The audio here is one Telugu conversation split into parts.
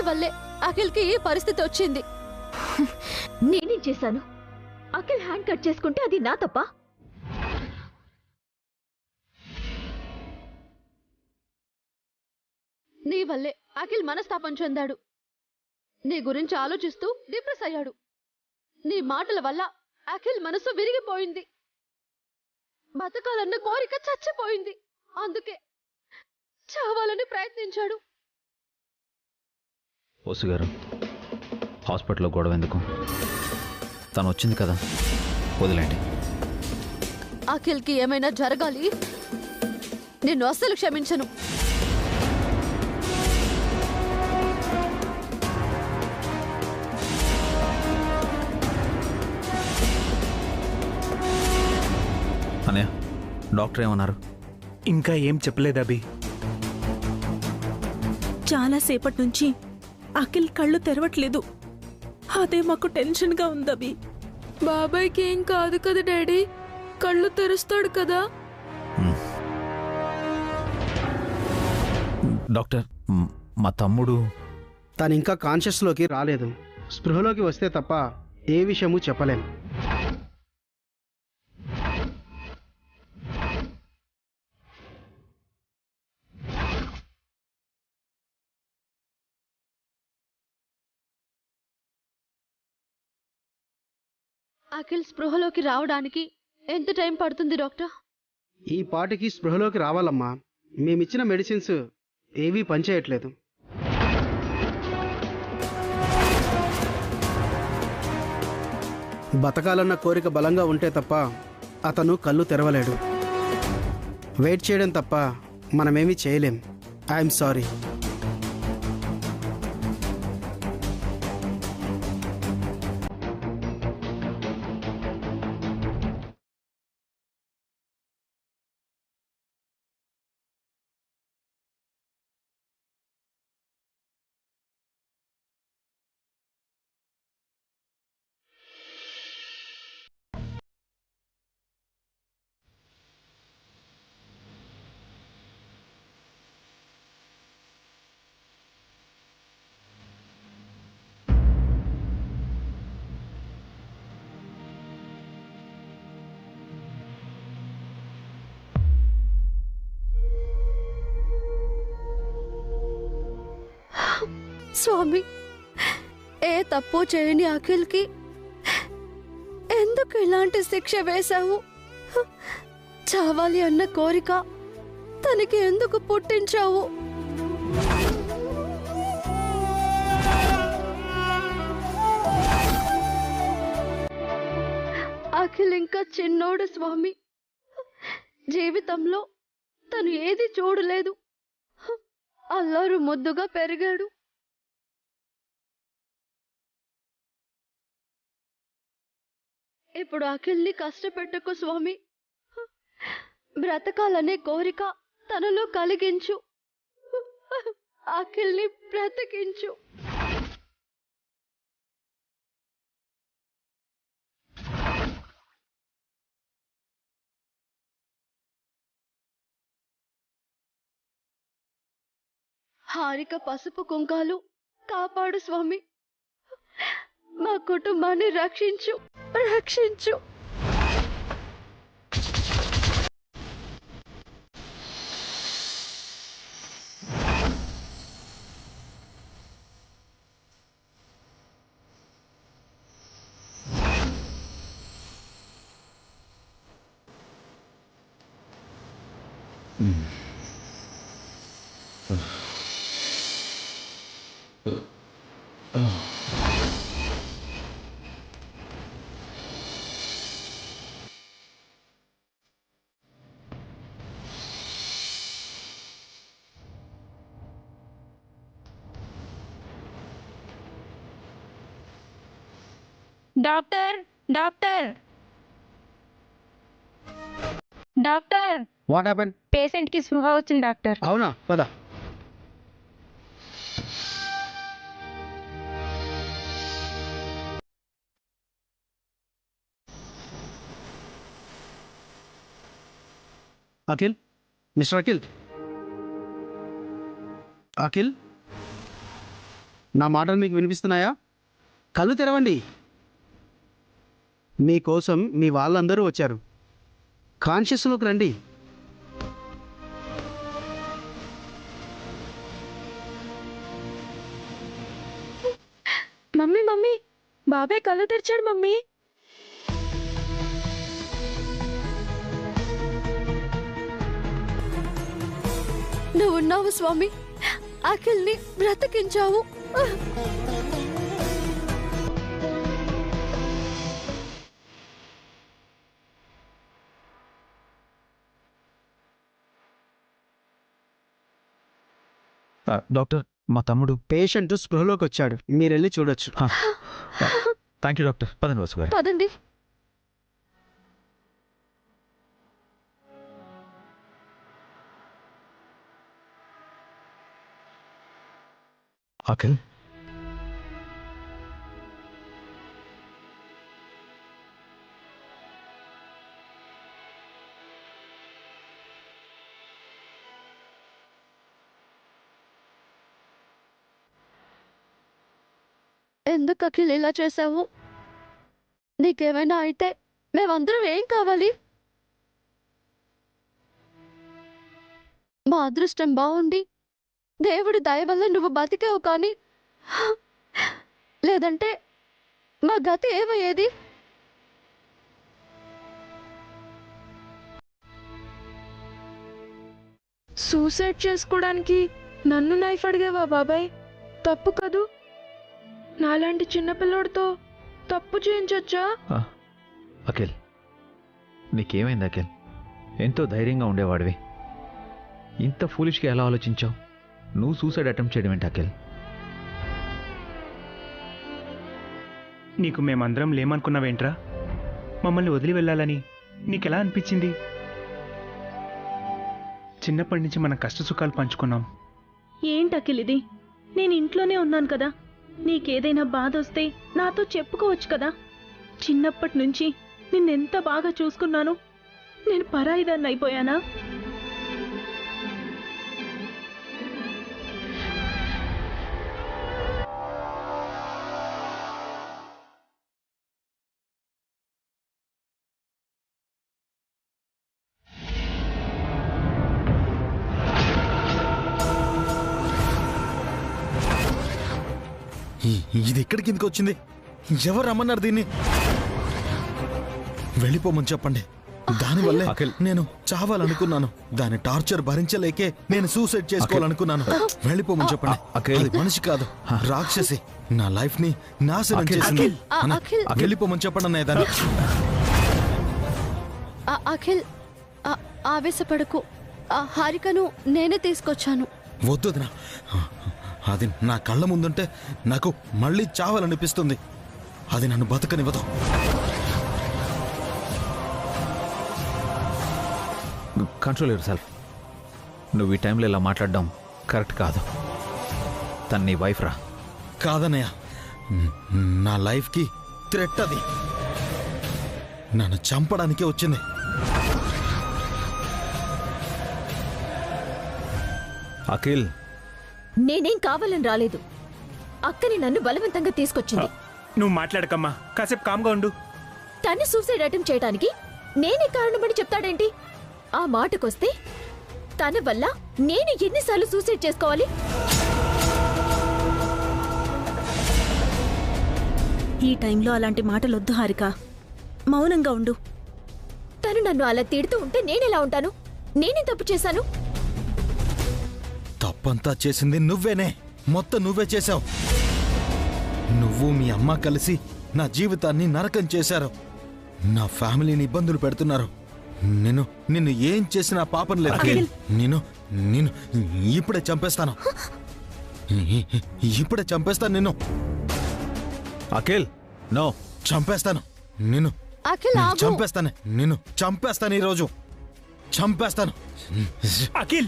వల్లే అఖిల్కి ఈ పరిస్థితి వచ్చింది. నేనేం చేశాను? అఖిల్ హ్యాండ్ కట్ చేసుకుంటే అది నా తప్ప? నీ వల్లే అఖిల్ మనస్తాపం చెందాడు. నీ గురించి ఆలోచిస్తూ డిప్రెస్ అయ్యాడు. నీ మాటల వల్ల అఖిల్ మనసు విరిగిపోయింది. బతకాలన్న కోరిక చచ్చిపోయింది. అందుకే చావాలని ప్రయత్నించాడు. ఓసు గారు, హాస్పిటల్లో గొడవ ఎందుకు? తను వచ్చింది కదా, వదిలేండి. అఖిల్కి ఏమైనా జరగాలి, నిన్ను అస్సలు క్షమించను. అన్నయ్య, డాక్టర్ ఏమన్నారు? ఇంకా ఏం చెప్పలేదు అభి. చాలాసేపటి నుంచి అఖిల్ కళ్ళు తెరవట్లేదు. అదే మాకు టెన్షన్గా ఉంది అభి. బాబాయ్కి ఏం కాదు కదా డాడీ, కళ్ళు తెరుస్తాడు కదా. డాక్టర్, మా తమ్ముడు తను ఇంకా కాన్షియస్లోకి రాలేదు. స్పృహలోకి వస్తే తప్ప ఏ విషయమూ చెప్పలేం. అఖిల్ స్పృహలోకి రావడానికి ఎంత టైం పడుతుంది డాక్టర్? ఈ పాటికి స్పృహలోకి రావాలమ్మా. మేమిచ్చిన మెడిసిన్స్ ఏవీ పనిచేయట్లేదు. బతకాలన్న కోరిక బలంగా ఉంటే తప్ప అతను కళ్ళు తెరవలేడు. వెయిట్ చేయడం తప్ప మనమేమీ చేయలేం. I'm sorry. స్వామి, ఏ తప్పు చేయని అఖిల్కి ఎందుకు ఇలాంటి శిక్ష వేశావు? చావాలి అన్న కోరిక తనకి ఎందుకు పుట్టించావు? అఖిల్ ఇంకా చిన్నోడు స్వామి. జీవితంలో తను ఏది చూడలేదు. అల్లారు ముద్దుగా పెరిగాడు. ఇప్పుడు అఖిల్ని కష్టపెట్టకు స్వామి. బ్రతకాలనే కోరిక తనలో కలిగించు. అఖిల్ని బ్రతికించు. హారిక పసుపు కుంకాలు కాపాడు స్వామి. మా కుటుంబాన్ని రక్షించు, రక్షించు. Doctor, doctor, doctor. What happen? Patient కి స్పృహ వచ్చింది డాక్టర్. అవునా? పద. అఖిల్, మిస్టర్ అఖిల్, అఖిల్, నా మాటలు మీకు వినిపిస్తున్నాయా? కళ్ళు తెరవండి. మీకోసం మీ వాళ్ళందరూ వచ్చారు. కాన్షియస్లోకి రండి. మమ్మీ మమ్మీ బాబాయ్ కళ్ళు తెరిచాడు మమ్మీ. నువ్వున్నావు స్వామి, అఖిల్ని బ్రతికించావు. డాక్టర్, మా తమ్ముడు. పేషెంట్ స్పృహలోకి వచ్చాడు, మీరు వెళ్ళి చూడొచ్చు. Thank you doctor. పదండి వాసు గారు. పదండి. అఖిల్, ఎందుకు అఖిల్ ఇలా చేసావు? నీకేమైనా అయితే మేమందరం ఏం కావాలి? మా అదృష్టం బాగుండి దేవుడి దయ వల్ల నువ్వు బతికావు, కానీ లేదంటే మా గతి ఏమయ్యేది? సూసైడ్ చేసుకోవడానికి నన్ను నైఫ్ అడిగావా బాబాయ్? తప్పు కదూ. నాలాంటి చిన్నపిల్లోడితో తప్పు చేయించొచ్చా? అఖిల్, నీకేమైంది అఖిల్? ఎంతో ధైర్యంగా ఉండేవాడివి, ఇంత ఫూలిష్గా ఎలా ఆలోచించావు? నువ్వు సూసైడ్ అటెంప్ట్ చేయడం ఏంటి అఖిల్? నీకు మేమందరం లేమనుకున్నావేంట్రా? మమ్మల్ని వదిలి వెళ్ళాలని నీకెలా అనిపించింది? చిన్నప్పటి నుంచి మన కష్ట సుఖాలు పంచుకున్నాం. ఏంటి అఖిల్ ఇది? నేను ఇంట్లోనే ఉన్నాను కదా. నీకేదైనా బాధ వస్తే నాతో చెప్పుకోవచ్చు కదా. చిన్నప్పటి నుంచి నిన్నెంత బాగా చూసుకున్నాను. నేను పరాయిదాన్ని అయిపోయానా? ఇది ఎక్కడికి ఎందుకు వచ్చింది? ఎవరు రమ్మన్నారు దీన్ని? వెళ్ళిపోమని చెప్పండి. దానివల్లే నేను చావాలనుకున్నాను. దాని టార్చర్ భరించలేకే నేను సూసైడ్ చేసుకోవాలనుకున్నాను. వెళ్ళిపోమని చెప్పండి. అది మనిషి కాదు, రాక్షసి. నా లైఫ్ ని నాశనం చేసింది. వెళ్ళిపోమని చెప్పండి అన్నయ్య దాన్ని. అఖిల్, ఆవేశపడకు. హారికను నేనే తీసుకొచ్చాను. వద్దు వదినా. అది నా కళ్ళ ముందుంటే నాకు మళ్ళీ చావాలనిపిస్తుంది. అది నన్ను బతకనివ్వదు. Control your self. నువ్వు ఈ టైంలో ఇలా మాట్లాడడం కరెక్ట్ కాదు. తను నీ వైఫ్ రా. కాదన్నయ్య, నా లైఫ్కి థ్రెట్ అది. నన్ను చంపడానికే వచ్చింది. అఖిల్, నేనేం కావాలని రాలేదు. అక్కని నన్ను బలవంతంగా తీసుకొచ్చింది. నువ్వు మాట్లాడకమ్మా, కాసేపు కామ్గా ఉండు. తను సూసైడ్ అటెంప్ట్ చేయడానికి నేనే కారణమని చెప్తాడేంటి? ఆ మాటకొస్తే తన వల్ల నేను ఎన్నిసార్లు సూసైడ్ చేసుకోవాలి? ఈ టైంలో అలాంటి మాటలొద్దు హారిక. మౌనంగా ఉండు. తను నన్ను అలా తిడుతూ ఉంటే నేనెలా ఉంటాను? నేనే తప్పు చేశాను. తప్పంతా చేసింది నువ్వేనే. మొత్తం నువ్వే చేశావు. నువ్వు మీ అమ్మ కలిసి నా జీవితాన్ని నరకం చేశారు. నా ఫ్యామిలీని ఇబ్బందులు పెడుతున్నారు. నిన్ను ఏం చేసినా పాపం లేదు. నేను ఇప్పుడే చంపేస్తాను. ఇప్పుడే చంపేస్తాను నిన్ను. అఖిల్, నో. చంపేస్తాను నిన్ను. అఖిల్, ఆగు. చంపేస్తాను నిన్ను. చంపేస్తాను ఈరోజు. చంపేస్తాను. అఖిల్,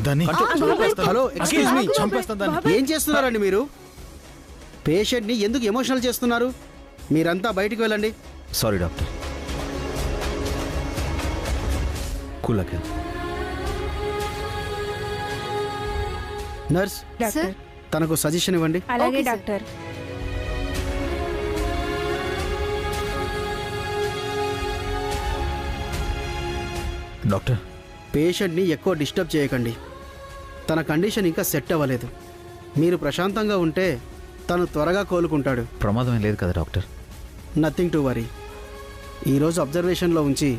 దాన్ని హలో, ఎక్స్క్యూజ్ మీ. చంపేస్తాను దాన్ని. ఏం చేస్తున్నారండి మీరు? పేషెంట్ని ఎందుకు ఎమోషనల్ చేస్తున్నారు? మీరంతా బయటికి వెళ్ళండి. Sorry doctor. Cool Akhil. Nurse, sir, తనకు సజెషన్ ఇవ్వండి. అలాగే ఓకే, సార్. డాక్టర్. డాక్టర్, పేషెంట్ని ఎక్కువ డిస్టర్బ్ చేయకండి. తన కండిషన్ ఇంకా సెట్ అవ్వలేదు. మీరు ప్రశాంతంగా ఉంటే తను త్వరగా కోలుకుంటాడు. ప్రమాదం ఏం లేదు కదా డాక్టర్? Nothing to worry. ఈరోజు అబ్జర్వేషన్లో ఉంచి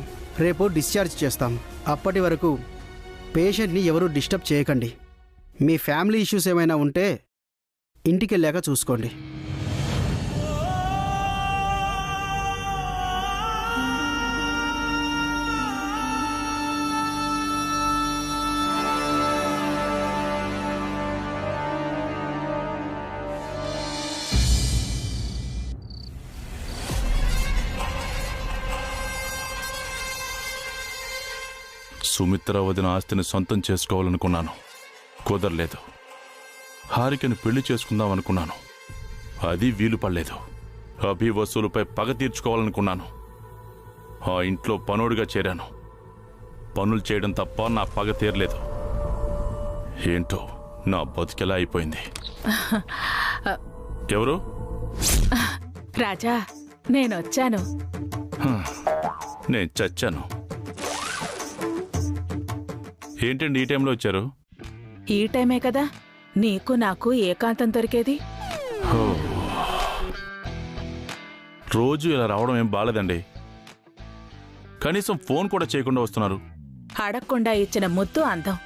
రేపు డిశ్చార్జ్ చేస్తాం. అప్పటి వరకు పేషెంట్ని ఎవరూ డిస్టర్బ్ చేయకండి. మీ ఫ్యామిలీ ఇష్యూస్ ఏమైనా ఉంటే ఇంటికి వెళ్ళాక చూసుకోండి. సుమిత్ర వదిన ఆస్తిని సొంతం చేసుకోవాలనుకున్నాను, కుదరలేదు. హారికని పెళ్లి చేసుకుందాం అనుకున్నాను, అది వీలు పడలేదు. అభి వసూలుపై పగ తీర్చుకోవాలనుకున్నాను. ఆ ఇంట్లో పనోడిగా చేరాను. పనులు చేయడం తప్ప నా పగ తీరలేదు. ఏంటో నా బతుకెలా అయిపోయింది. ఎవరు? రాజా, నేనొచ్చాను. నేను చచ్చాను. ఏంటండి ఈ టైంలో వచ్చారు? ఈ టైమే కదా నీకు నాకు ఏకాంతం దొరికేది. రోజు ఇలా రావడం ఏం బాలేదండి. కనీసం ఫోన్ కూడా చేయకుండా వస్తున్నారు. అడగకుండా ఇచ్చిన ముద్దు అందం,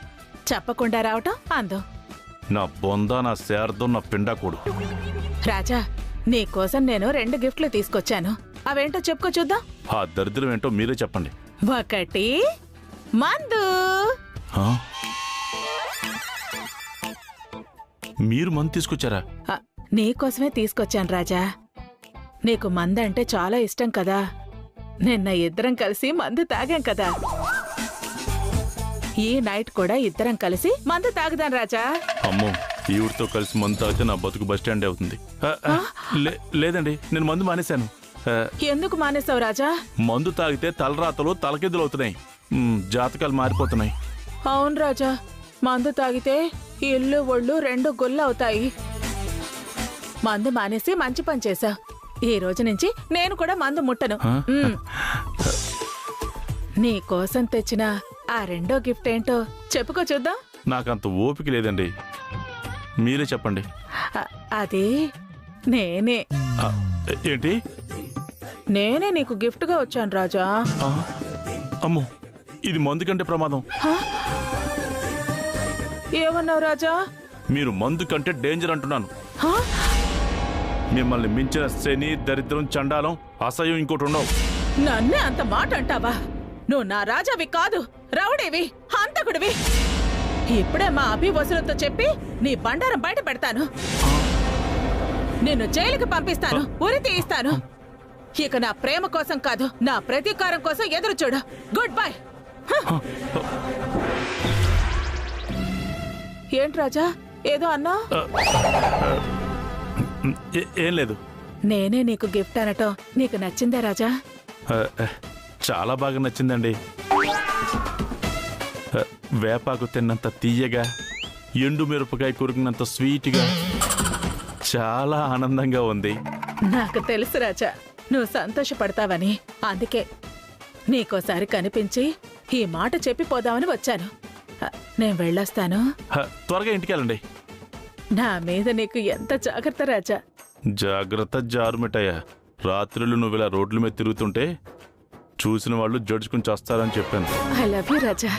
చెప్పకుండా రావటం అందం. నా బొంద, నా శారదం, నా పిండాకుడు. రాజా, నీకోసం నేను 2 గిఫ్ట్లు తీసుకొచ్చాను. అవేంటో చెప్పుకో చూద్దాం. ఆ దరిద్రం ఏంటో మీరే చెప్పండి. ఒకటి మందు. మీరు మందు తీసుకొచ్చారా? నీకోసమే తీసుకొచ్చాను రాజా. నీకు మందంటే చాలా ఇష్టం కదా. నిన్న ఇద్దరం కలిసి మందు తాగాం కదా. ఈ నైట్ కూడా ఇద్దరం కలిసి మందు తాగుదాం రాజా. అమ్మో, ఈవిడితో కలిసి మందు తాగితే నా బతుకు బస్టాండ్ అవుతుంది. లేదండి, నేను మందు మానేశాను. ఎందుకు మానేసావు రాజా? మందు తాగితే తలరాతలు తలకిద్దులు అవుతున్నాయి, జాతకాలు మారిపోతున్నాయి. అవును రాజా, మందు తాగితే ఇల్లు ఒళ్ళు 2 గుళ్ళు అవుతాయి. మందు మానేసి మంచి పని చేశావు. ఈ రోజు నుంచి నేను కూడా మందు ముట్టను. నీ కోసం తెచ్చిన ఆ 2వ గిఫ్ట్ ఏంటో చెప్పుకో చూద్దాం. నాకంత ఓపిక లేదండి, మీరే చెప్పండి. అది నేనే. ఏంటి? నేనే నీకు గిఫ్ట్ గా వచ్చాను రాజా. అమ్మో, ఇది మందు కంటే ప్రమాదం. ఏమన్నావు రాజా? మీరు మందు కంటే డేంజర్ అంటున్నాను. మిమ్మల్ని మించిన శని, దరిద్రం, చండాలం, అసహ్యం ఇంకోటి ఉండవు. నన్నే అంత మాట అంటావా? నువ్వు నా రాజావి కాదు, రౌడీవి, హంతకుడివి. ఇప్పుడే మా అభివసులతో చెప్పి నీ బండారం బయట పెడతాను. నిన్ను జైలుకి పంపిస్తాను, ఉరి తీయిస్తాను. ఇక నా ప్రేమ కోసం కాదు, నా ప్రతీకారం కోసం ఎదురు చూడు. Good bye. ఏంటి రాజా, ఏదో అన్నా? ఏం లేదు. నేనే నీకు గిఫ్ట్ అనటం నీకు నచ్చిందా రాజా? చాలా బాగా నచ్చిందండి. వేపాకు తిన్నంత తీయగా, ఎండు మిరపకాయ కొరికినంత స్వీట్గా, చాలా ఆనందంగా ఉంది. నాకు తెలుసు రాజా, నువ్వు సంతోషపడతావని. అందుకే నీకోసారి కనిపించి ఈ మాట చెప్పిపోదామని వచ్చాను. నేను వెళ్ళొస్తాను. త్వరగా ఇంటికి వెళ్ళండి. నా మీద నీకు ఎంత జాగ్రత్త రాజా. జాగ్రత్త జారుమిటాయ. రాత్రులు నువ్వు ఇలా రోడ్ల మీద తిరుగుతుంటే చూసిన వాళ్ళు జడ్చుకుని చేస్తారని చెప్పాను. ఐ లవ్ యూ రాజా.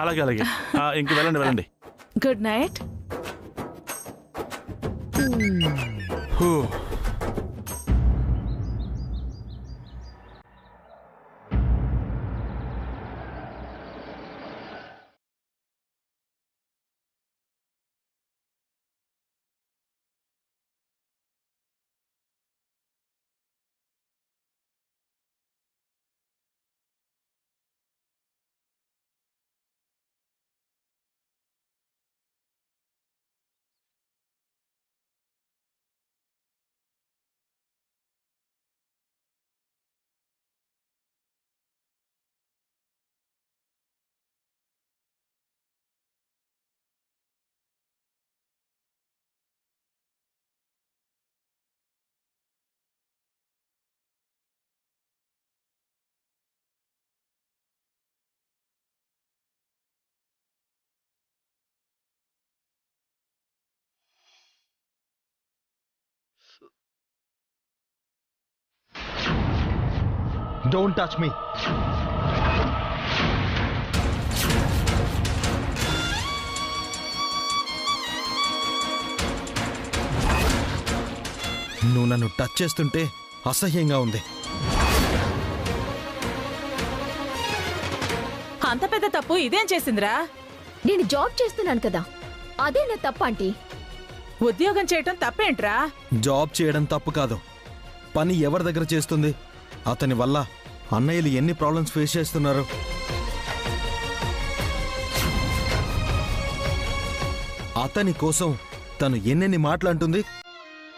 అలాగే అలాగే, ఇంక వెళ్ళండి. Good night. Don't touch me. నువ్వు నన్ను టచ్ చేస్తుంటే అసహ్యంగా ఉంది. అంత పెద్ద తప్పు ఇదేం చేసిందిరా? నేను జాబ్ చేస్తున్నాను కదా, అదే నా తప్ప ఆంటీ. ఉద్యోగం చేయటం తప్పేంట్రా? జాబ్ చేయడం తప్పు కాదు, పని ఎవరి దగ్గర చేస్తుంది? అతని వల్ల అన్నయ్యలు ఎన్ని ప్రాబ్లమ్స్ ఫేస్ చేస్తున్నారు. అతని కోసం తను ఎన్నెన్ని మాటలు అంటుంది.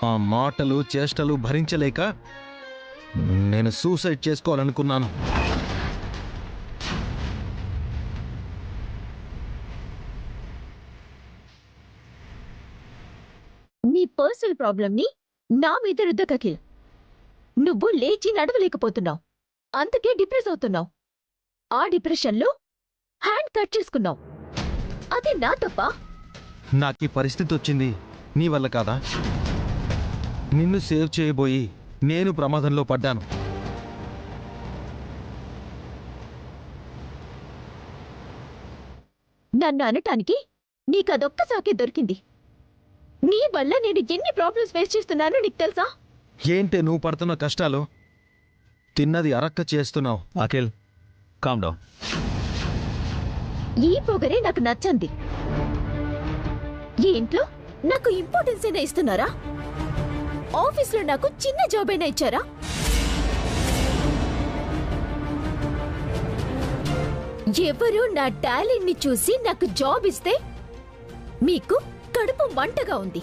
ఆ మాటలు చేష్టలు భరించలేక నేను సూసైడ్ చేసుకోవాలనుకున్నాను. నీ పర్సనల్ ప్రాబ్లంని నా మీద రుద్దకకి. నువ్వు లేచి నడవలేకపోతున్నావు, అందుకే డిప్రెస్ అవుతున్నావు. ఆ డిప్రెషన్లో హ్యాండ్ కట్ చేసుకున్నావు, అది నా తప్ప? నాకు ఈ పరిస్థితి వచ్చింది నీ వల్ల కాదా? నిన్ను సేవ్ చేయబోయి నేను ప్రమాదంలో పడ్డాను. నన్ను అనటానికి నీకదొక్క సాకే దొరికింది. నీ వల్ల నేను ఎన్ని ప్రాబ్లమ్స్ ఫేస్ చేస్తున్నానో నీకు తెలుసా? ఏంటే నువ్వు పడుతున్న కష్టాలు? తిన్నది అరక్క చేస్తున్నావు. Akhil, calm down. ఈ పొగరే నాకు నచ్చంది. ఈ ఇంట్లో నాకు ఇంపార్టెన్స్ అయినా ఇస్తున్నారా? ఆఫీస్లో నాకు చిన్న జాబ్ అయినా ఇచ్చారా? ఎవరు నా టాలెంట్ ని చూసి నాకు జాబ్ ఇస్తే మీకు కడుపు మంటగా ఉంది.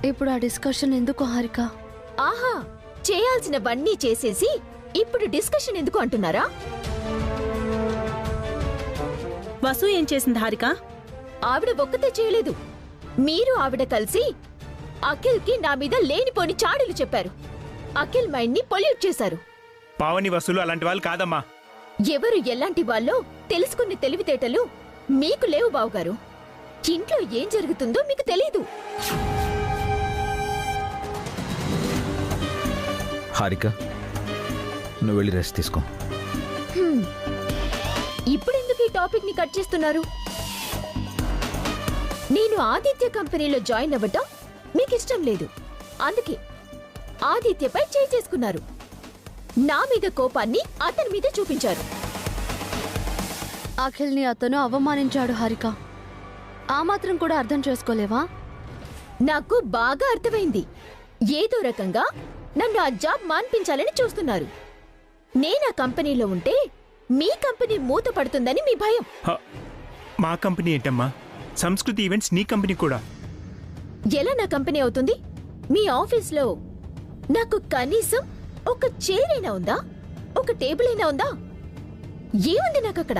ఇప్పుడు ఆ డిస్కషన్ ఎందుకు హారిక? ఆహా, చేయాల్సినవన్నీ చేసేసి ఇప్పుడు డిస్కషన్ ఎందుకు అంటున్నారా? వసు ఏం చేసింది హారిక? ఆవిడ ఒక్కతే చేయలేదు, మీరు ఆవిడ కలిసి అఖిల్కి నా మీద లేనిపోని చాడీలు చెప్పారు. అఖిల్ మైండ్ ని పొల్యూట్ చేశారు. పావని వసూలు అలాంటి వాళ్ళు కాదమ్మా. ఎవరు ఎలాంటి వాళ్ళో తెలుసుకున్న తెలివితేటలు మీకు లేవు బావుగారు. ఇంట్లో ఏం జరుగుతుందో మీకు తెలీదు. హారిక, నువ్వు వెళ్ళి రెస్ట్ తీసుకో. ఇప్పుడెందుకు ఈ టాపిక్ ని కట్ చేస్తున్నారు? నేను ఆదిత్య కంపెనీలో జాయిన్ అవ్వటం మీకు ఇష్టం లేదు, అందుకే ఆదిత్యపై చేయి చేసుకున్నారు. నా మీద కోపాన్ని అతని మీద చూపించారు. అఖిల్ని అతను అవమానించాడు హారిక, ఆ మాత్రం కూడా అర్థం చేసుకోలేవా? నాకు బాగా అర్థమైంది. ఏదో రకంగా నన్ను ఆ జాబ్ మాన్పించాలని చూస్తున్నారు. నేనా కంపెనీలో ఉంటే మీ కంపెనీ మూత పడుతుందని మీ భయం. మా కంపెనీ ఏంటమ్మా? సంస్కృతి ఈవెంట్స్ నీ కంపెనీ కూడా. ఎలా నా కంపెనీ అవుతుంది? మీ ఆఫీస్లో నాకు కనీసం ఒక చైర్ అయినా ఉందా? ఒక టేబుల్ అయినా ఉందా? ఏముంది నాకు అక్కడ?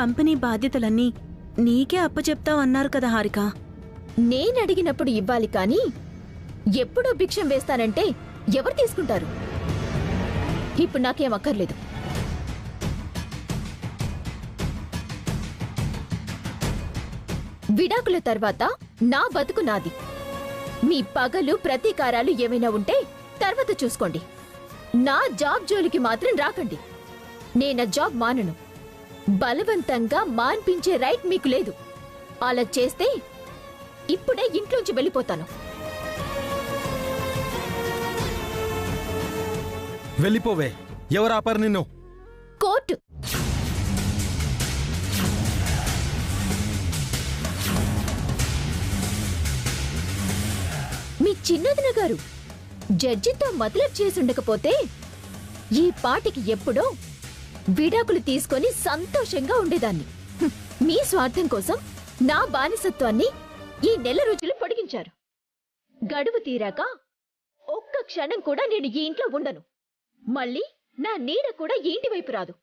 కంపెనీ బాధ్యతలన్నీ నీకే అప్పచెప్తావన్నారు కదా హారిక. నేనడిగినప్పుడు ఇవ్వాలి కానీ ఎప్పుడో భిక్షం వేస్తానంటే ఎవరు తీసుకుంటారు? ఇప్పుడు నాకేం అక్కర్లేదు. విడాకుల తర్వాత నా బతుకు నాది. మీ పగలు ప్రతీకారాలు ఏమైనా ఉంటే తర్వాత చూసుకోండి. నా జాబ్ జోలికి మాత్రం రాకండి. నేనా జాబ్ మానను. బలవంతంగా మాన్పించే రైట్ మీకు లేదు. అలా చేస్తే ఇప్పుడే ఇంట్లోంచి వెళ్ళిపోతాను. వెళ్ళిపోవే. ఎవరు ఆపారు నిన్ను? కోర్టు. మీ చిన్నదిన గారు జడ్జితో మతలబ్ చేసుండకపోతే ఈ పాటికి ఎప్పుడో విడాకులు తీసుకొని సంతోషంగా ఉండేదాన్ని. మీ స్వార్థం కోసం నా బానిసత్వాన్ని ఈ నెల రోజులు పొడిగించారు. గడువు తీరాక ఒక్క క్షణం కూడా నేను ఈ ఇంట్లో ఉండను. మళ్ళీ నా నీడ కూడా ఈ ఇంటి వైపు రాదు.